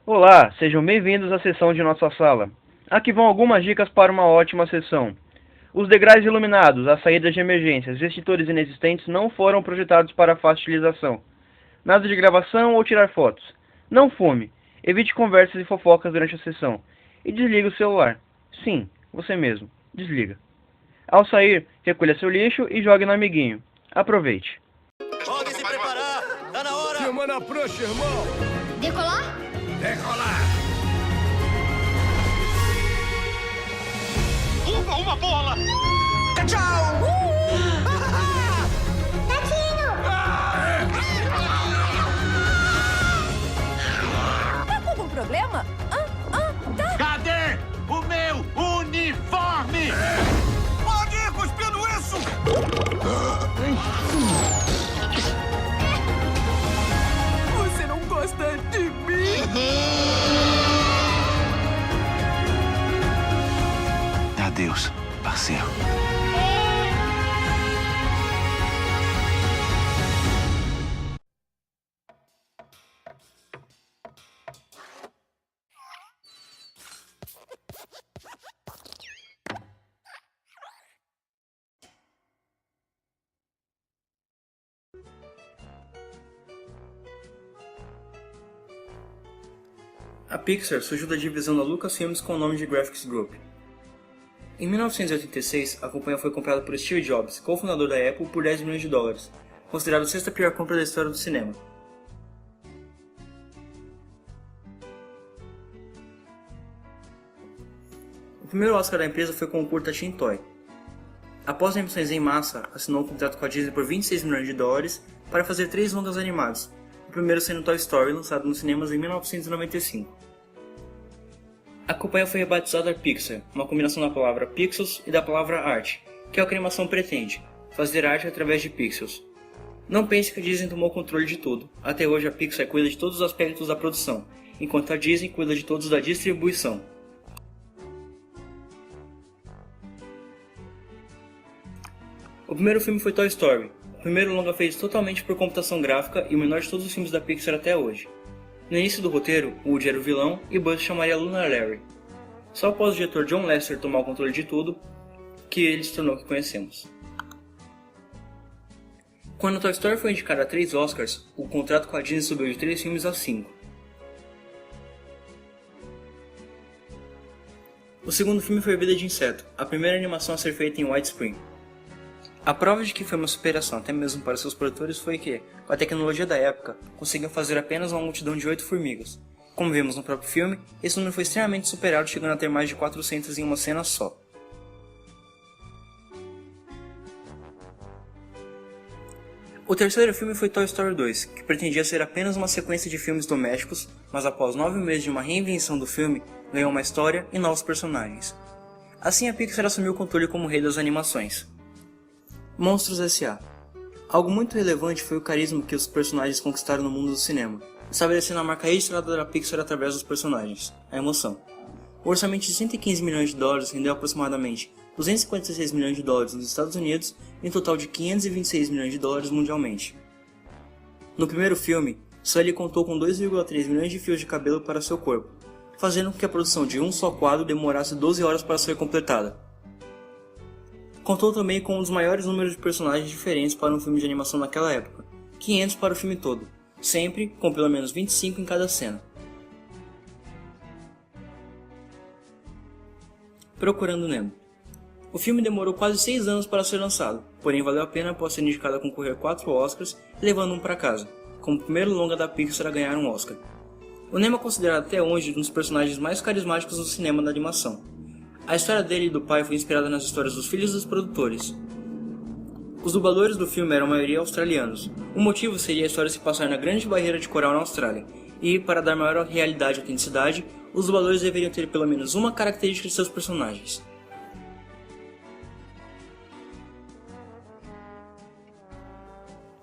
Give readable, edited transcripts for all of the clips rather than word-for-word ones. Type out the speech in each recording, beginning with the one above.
Olá, sejam bem-vindos à sessão de nossa sala. Aqui vão algumas dicas para uma ótima sessão. Os degraus iluminados, as saídas de emergência, os extintores inexistentes não foram projetados para fácil utilização. Nada de gravação ou tirar fotos. Não fume. Evite conversas e fofocas durante a sessão. E desligue o celular. Sim, você mesmo. Desliga. Ao sair, recolha seu lixo e jogue no amiguinho. Aproveite. Podem se preparar! Tá na hora! Filma na prancha, irmão! Decolar? Decolar! Uma bola! Tchau! Gatinho! Tá com algum problema? Tá. Cadê o meu uniforme? Pode ir cuspindo isso! Você não gosta de mim? Adeus, parceiro. A Pixar surgiu da divisão da Lucasfilms com o nome de Graphics Group. Em 1986, a companhia foi comprada por Steve Jobs, cofundador da Apple, por 10 milhões de dólares, considerado a sexta pior compra da história do cinema. O primeiro Oscar da empresa foi com o curta Teen Toy. Após emissões em massa, assinou um contrato com a Disney por 26 milhões de dólares para fazer 3 longas animados, o primeiro sendo Toy Story, lançado nos cinemas em 1995. A companhia foi rebatizada Pixar, uma combinação da palavra pixels e da palavra arte, que é o que a animação pretende, fazer arte através de pixels. Não pense que a Disney tomou o controle de tudo, até hoje a Pixar cuida de todos os aspectos da produção, enquanto a Disney cuida de todos da distribuição. O primeiro filme foi Toy Story, o primeiro longa feito totalmente por computação gráfica e o menor de todos os filmes da Pixar até hoje. No início do roteiro, Woody era o vilão e Buzz chamaria Lunar Larry. Só após o diretor John Lasseter tomar o controle de tudo, que ele se tornou o que conhecemos. Quando Toy Story foi indicado a 3 Oscars, o contrato com a Disney subiu de 3 filmes a 5. O segundo filme foi Vida de Inseto, a primeira animação a ser feita em widescreen. A prova de que foi uma superação até mesmo para seus produtores foi que, com a tecnologia da época, conseguiam fazer apenas uma multidão de 8 formigas. Como vemos no próprio filme, esse número foi extremamente superado, chegando a ter mais de 400 em uma cena só. O terceiro filme foi Toy Story 2, que pretendia ser apenas uma sequência de filmes domésticos, mas após 9 meses de uma reinvenção do filme, ganhou uma história e novos personagens. Assim a Pixar assumiu o controle como rei das animações. Monstros S.A. Algo muito relevante foi o carisma que os personagens conquistaram no mundo do cinema, estabelecendo a marca registrada da Pixar através dos personagens, a emoção. O orçamento de 115 milhões de dólares rendeu aproximadamente 256 milhões de dólares nos Estados Unidos e um total de 526 milhões de dólares mundialmente. No primeiro filme, Sully contou com 2,3 milhões de fios de cabelo para seu corpo, fazendo com que a produção de um só quadro demorasse 12 horas para ser completada. Contou também com um dos maiores números de personagens diferentes para um filme de animação naquela época, 500 para o filme todo, sempre com pelo menos 25 em cada cena. Procurando Nemo. O filme demorou quase 6 anos para ser lançado, porém valeu a pena após ser indicado a concorrer a 4 Oscars, levando um para casa, como o primeiro longa da Pixar a ganhar um Oscar. O Nemo é considerado até hoje um dos personagens mais carismáticos do cinema da animação. A história dele e do pai foi inspirada nas histórias dos filhos dos produtores. Os dubladores do filme eram a maioria australianos. O motivo seria a história se passar na Grande Barreira de Coral na Austrália, e, para dar maior realidade e autenticidade, os dubladores deveriam ter pelo menos uma característica de seus personagens.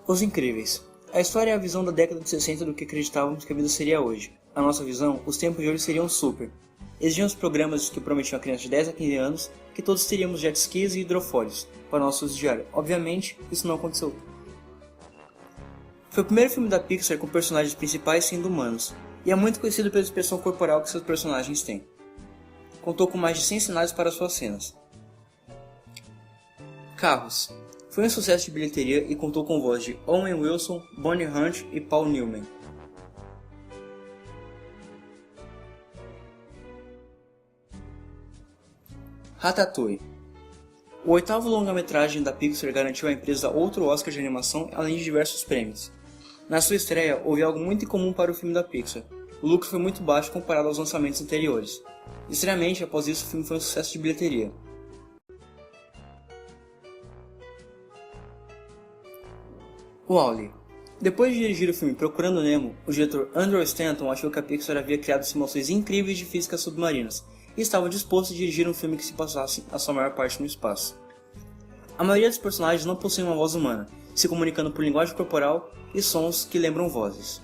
Os Incríveis. A história é a visão da década de 60 do que acreditávamos que a vida seria hoje. A nossa visão, os tempos de hoje seriam super. Existiam os programas que prometiam a crianças de 10 a 15 anos que todos teríamos jet skis e hidrofólios para nosso uso diário. Obviamente, isso não aconteceu. Foi o primeiro filme da Pixar com personagens principais sendo humanos. e é muito conhecido pela expressão corporal que seus personagens têm. Contou com mais de 100 cenários para suas cenas. Carros. Foi um sucesso de bilheteria e contou com voz de Owen Wilson, Bonnie Hunt e Paul Newman. Ratatouille. O oitavo longa-metragem da Pixar garantiu à empresa outro Oscar de animação, além de diversos prêmios. Na sua estreia, houve algo muito incomum para o filme da Pixar. O lucro foi muito baixo comparado aos lançamentos anteriores. Estranhamente, após isso, o filme foi um sucesso de bilheteria. Wall-E. Depois de dirigir o filme Procurando Nemo, o diretor Andrew Stanton achou que a Pixar havia criado simulações incríveis de físicas submarinas e estava disposto a dirigir um filme que se passasse a sua maior parte no espaço. A maioria dos personagens não possui uma voz humana, se comunicando por linguagem corporal e sons que lembram vozes.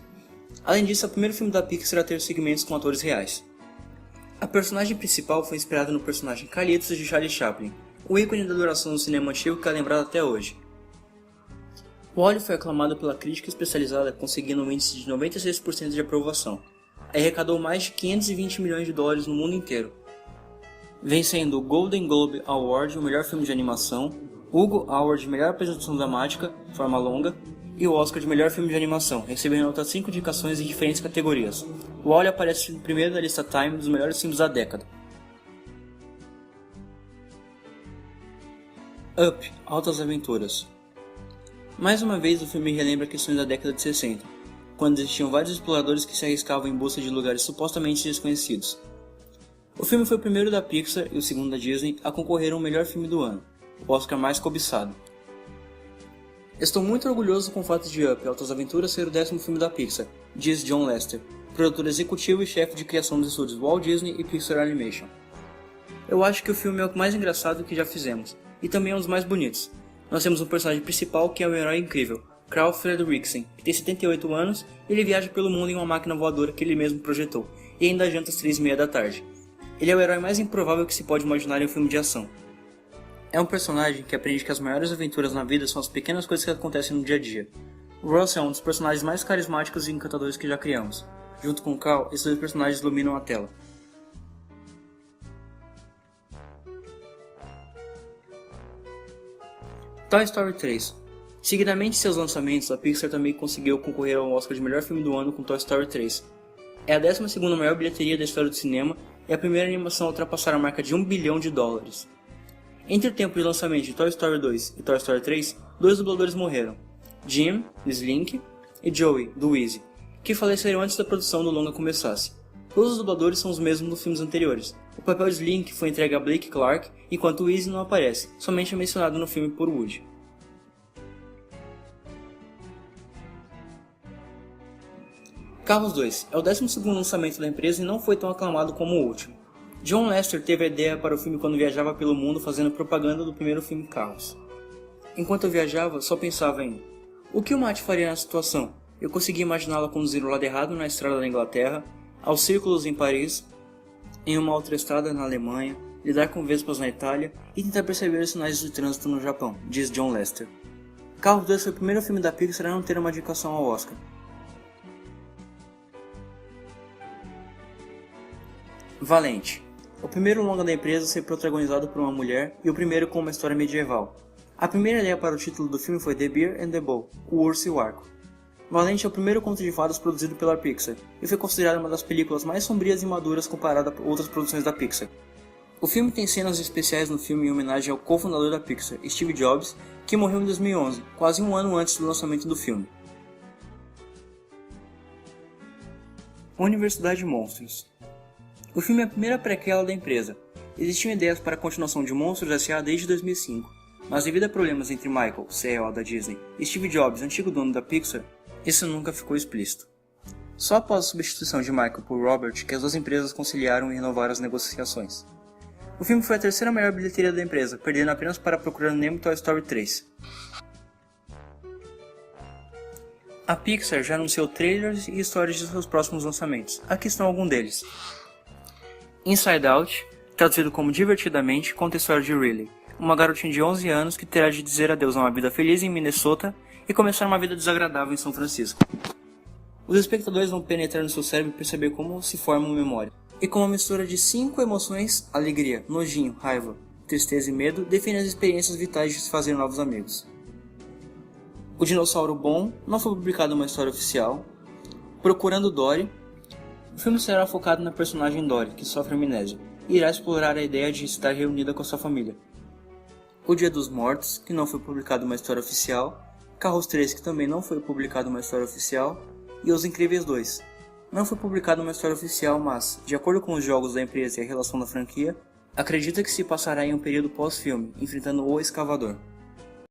Além disso, é o primeiro filme da Pixar a ter segmentos com atores reais. A personagem principal foi inspirada no personagem Calypso de Charlie Chaplin, o ícone da adoração do cinema antigo que é lembrado até hoje. Wall-E foi aclamado pela crítica especializada, conseguindo um índice de 96% de aprovação. Arrecadou mais de 520 milhões de dólares no mundo inteiro, vencendo o Golden Globe Award, o melhor filme de animação, Hugo Award de melhor apresentação dramática, forma longa, e o Oscar de melhor filme de animação, recebendo outras 5 indicações em diferentes categorias. Wall-E aparece no primeiro da lista Time dos melhores filmes da década. Up, Altas Aventuras. Mais uma vez o filme relembra questões da década de 60, quando existiam vários exploradores que se arriscavam em busca de lugares supostamente desconhecidos. O filme foi o primeiro da Pixar e o segundo da Disney a concorrer ao melhor filme do ano, o Oscar mais cobiçado. Estou muito orgulhoso com o fato de Up, Altas Aventuras ser o 10º filme da Pixar, diz John Lasseter, produtor executivo e chefe de criação dos estúdios Walt Disney e Pixar Animation. Eu acho que o filme é o mais engraçado que já fizemos, e também é um dos mais bonitos. Nós temos um personagem principal que é um herói incrível, Carl Fredricksen, que tem 78 anos e ele viaja pelo mundo em uma máquina voadora que ele mesmo projetou, e ainda janta às 3:30 da tarde. Ele é o herói mais improvável que se pode imaginar em um filme de ação. É um personagem que aprende que as maiores aventuras na vida são as pequenas coisas que acontecem no dia a dia. O Ross é um dos personagens mais carismáticos e encantadores que já criamos. Junto com o Carl, esses dois personagens iluminam a tela. Toy Story 3. Seguidamente seus lançamentos, a Pixar também conseguiu concorrer ao Oscar de melhor filme do ano com Toy Story 3. É a 12ª maior bilheteria da história do cinema e a primeira animação a ultrapassar a marca de $1 bilhão. Entre o tempo de lançamento de Toy Story 2 e Toy Story 3, 2 dubladores morreram, Jim, do Slink, e Joey, do Wheezy, que faleceram antes da produção do longa começasse. Todos os dubladores são os mesmos dos filmes anteriores. O papel de Slink foi entregue a Blake Clark, enquanto Wheezy não aparece, somente é mencionado no filme por Woody. Carros 2 é o 12º lançamento da empresa e não foi tão aclamado como o último. John Lasseter teve a ideia para o filme quando viajava pelo mundo fazendo propaganda do primeiro filme Carros. Enquanto eu viajava, só pensava em: o que o Matt faria nessa situação? Eu conseguia imaginá-la conduzir o lado errado na estrada da Inglaterra, aos círculos em Paris, em uma autoestrada na Alemanha, lidar com vespas na Itália e tentar perceber os sinais de trânsito no Japão, diz John Lasseter. Carros 2 foi o primeiro filme da Pixar a não ter uma indicação ao Oscar. Valente. O primeiro longa da empresa a ser protagonizado por uma mulher e o primeiro com uma história medieval. A primeira ideia para o título do filme foi The Bear and the Bull, o Urso e o Arco. Valente é o primeiro conto de fadas produzido pela Pixar e foi considerado uma das películas mais sombrias e maduras comparada a outras produções da Pixar. O filme tem cenas especiais no filme em homenagem ao cofundador da Pixar, Steve Jobs, que morreu em 2011, quase um ano antes do lançamento do filme. Universidade de Monstros. O filme é a primeira prequela da empresa. Existiam ideias para a continuação de Monstros S.A. desde 2005, mas devido a problemas entre Michael, CEO da Disney, e Steve Jobs, antigo dono da Pixar, isso nunca ficou explícito. Só após a substituição de Michael por Robert que as duas empresas conciliaram e renovaram as negociações. O filme foi a terceira maior bilheteria da empresa, perdendo apenas para Procurando Nemo e Toy Story 3. A Pixar já anunciou trailers e histórias de seus próximos lançamentos. Aqui estão alguns deles. Inside Out, traduzido como Divertidamente, conta a história de Riley, uma garotinha de 11 anos que terá de dizer adeus a uma vida feliz em Minnesota e começar uma vida desagradável em São Francisco. Os espectadores vão penetrar no seu cérebro e perceber como se forma uma memória. E com uma mistura de 5 emoções, alegria, nojinho, raiva, tristeza e medo, define as experiências vitais de se fazer novos amigos. O Dinossauro Bom não foi publicado uma história oficial. Procurando Dory. O filme será focado na personagem Dory, que sofre amnésia, e irá explorar a ideia de estar reunida com sua família. O Dia dos Mortos, que não foi publicado uma história oficial. Carros 3, que também não foi publicado uma história oficial. E Os Incríveis 2. Não foi publicado uma história oficial, mas, de acordo com os jogos da empresa e a relação da franquia, acredita que se passará em um período pós-filme, enfrentando o Escavador.